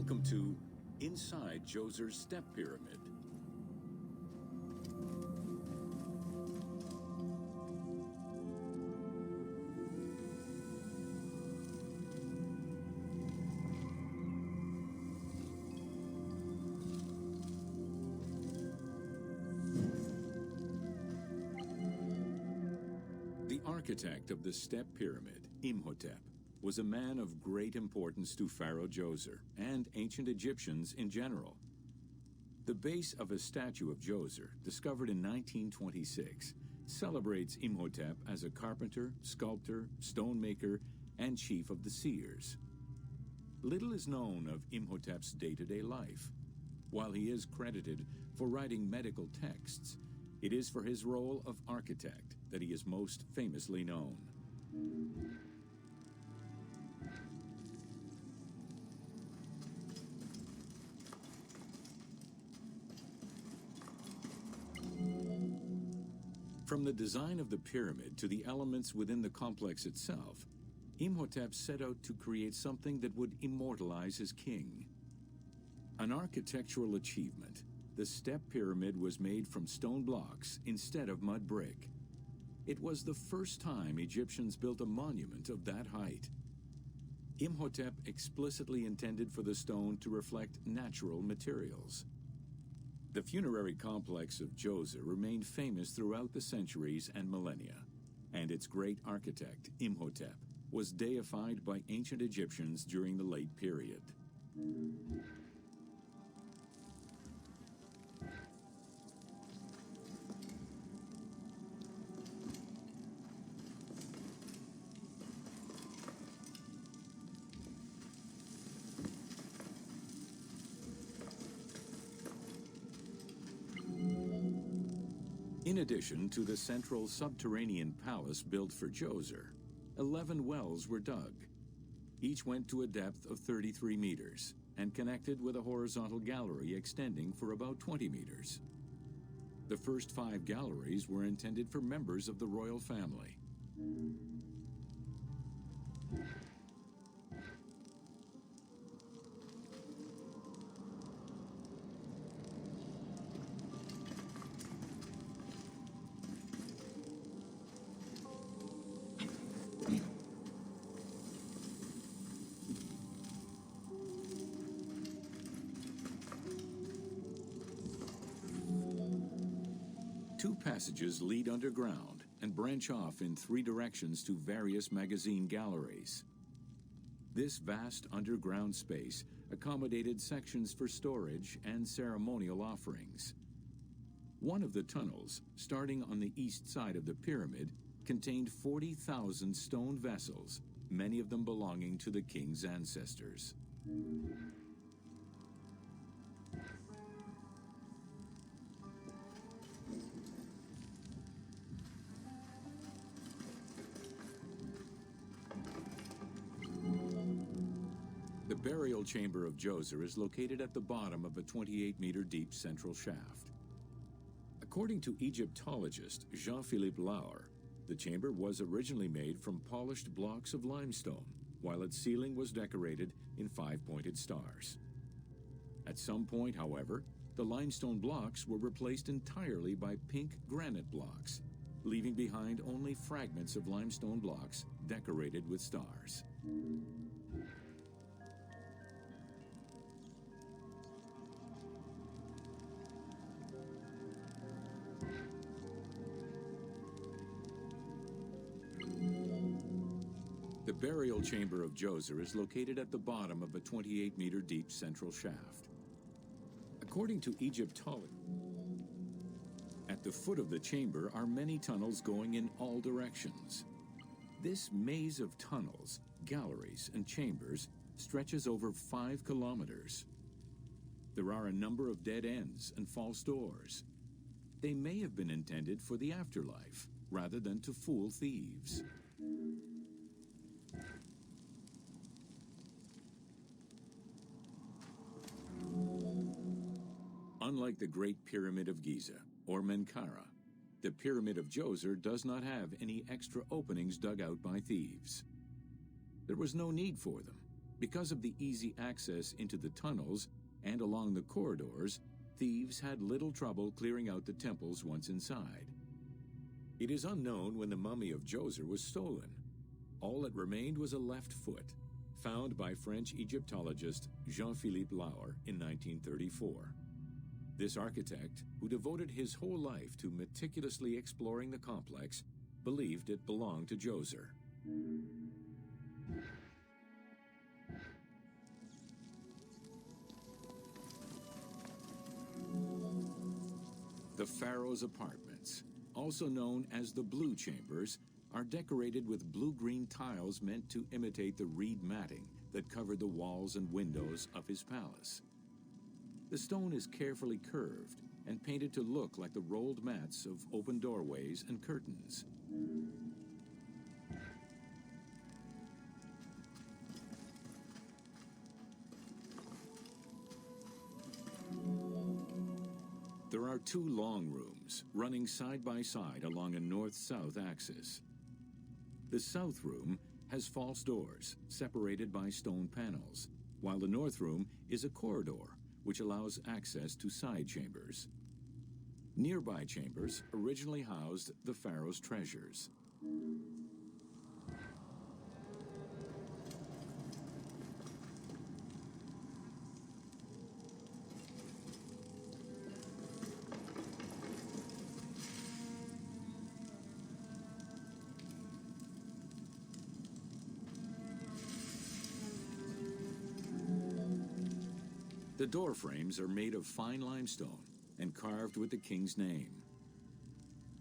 Welcome to Inside Djoser's Step Pyramid. The architect of the Step Pyramid, Imhotep, was a man of great importance to Pharaoh Djoser and ancient Egyptians in general. The base of a statue of Djoser, discovered in 1926, celebrates Imhotep as a carpenter, sculptor, stonemaker, and chief of the seers. Little is known of Imhotep's day-to-day life. While he is credited for writing medical texts, it is for his role of architect that he is most famously known. From the design of the pyramid to the elements within the complex itself, Imhotep set out to create something that would immortalize his king. An architectural achievement, the Step Pyramid was made from stone blocks instead of mud brick. It was the first time Egyptians built a monument of that height. Imhotep explicitly intended for the stone to reflect natural materials. The funerary complex of Djoser remained famous throughout the centuries and millennia, and its great architect, Imhotep, was deified by ancient Egyptians during the late period. In addition to the central subterranean palace built for Djoser, 11 wells were dug. Each went to a depth of 33 meters and connected with a horizontal gallery extending for about 20 meters. The first 5 galleries were intended for members of the royal family. Two passages lead underground and branch off in 3 directions to various magazine galleries. This vast underground space accommodated sections for storage and ceremonial offerings. One of the tunnels, starting on the east side of the pyramid, contained 40,000 stone vessels, many of them belonging to the king's ancestors. The burial chamber of Djoser is located at the bottom of a 28-meter deep central shaft. According to Egyptologist Jean-Philippe Lauer, the chamber was originally made from polished blocks of limestone, while its ceiling was decorated in 5-pointed stars. At some point, however, the limestone blocks were replaced entirely by pink granite blocks, leaving behind only fragments of limestone blocks decorated with stars. The burial chamber of Djoser is located at the bottom of a 28-meter deep central shaft. According to Egyptologists, at the foot of the chamber are many tunnels going in all directions. This maze of tunnels, galleries, and chambers stretches over 5 kilometers. There are a number of dead ends and false doors. They may have been intended for the afterlife, rather than to fool thieves. Unlike the Great Pyramid of Giza, or Menkaure, the Pyramid of Djoser does not have any extra openings dug out by thieves. There was no need for them. Because of the easy access into the tunnels and along the corridors, thieves had little trouble clearing out the temples once inside. It is unknown when the mummy of Djoser was stolen. All that remained was a left foot, found by French Egyptologist Jean-Philippe Lauer in 1934. This architect, who devoted his whole life to meticulously exploring the complex, believed it belonged to Djoser. The Pharaoh's apartments, also known as the Blue Chambers, are decorated with blue-green tiles meant to imitate the reed matting that covered the walls and windows of his palace. The stone is carefully curved and painted to look like the rolled mats of open doorways and curtains. There are two long rooms running side by side along a north-south axis. The south room has false doors separated by stone panels, while the north room is a corridor which allows access to side chambers. Nearby chambers originally housed the pharaoh's treasures. The door frames are made of fine limestone and carved with the king's name.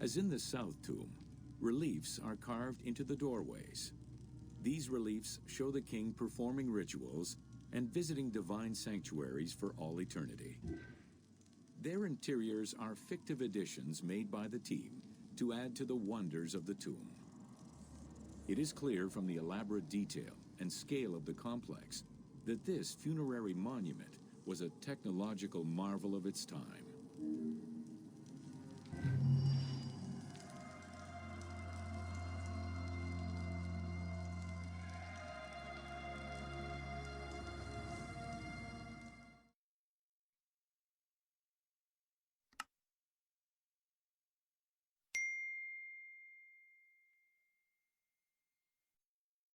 As in the south tomb, reliefs are carved into the doorways. These reliefs show the king performing rituals and visiting divine sanctuaries for all eternity. Their interiors are fictive additions made by the team to add to the wonders of the tomb. It is clear from the elaborate detail and scale of the complex that this funerary monument was a technological marvel of its time.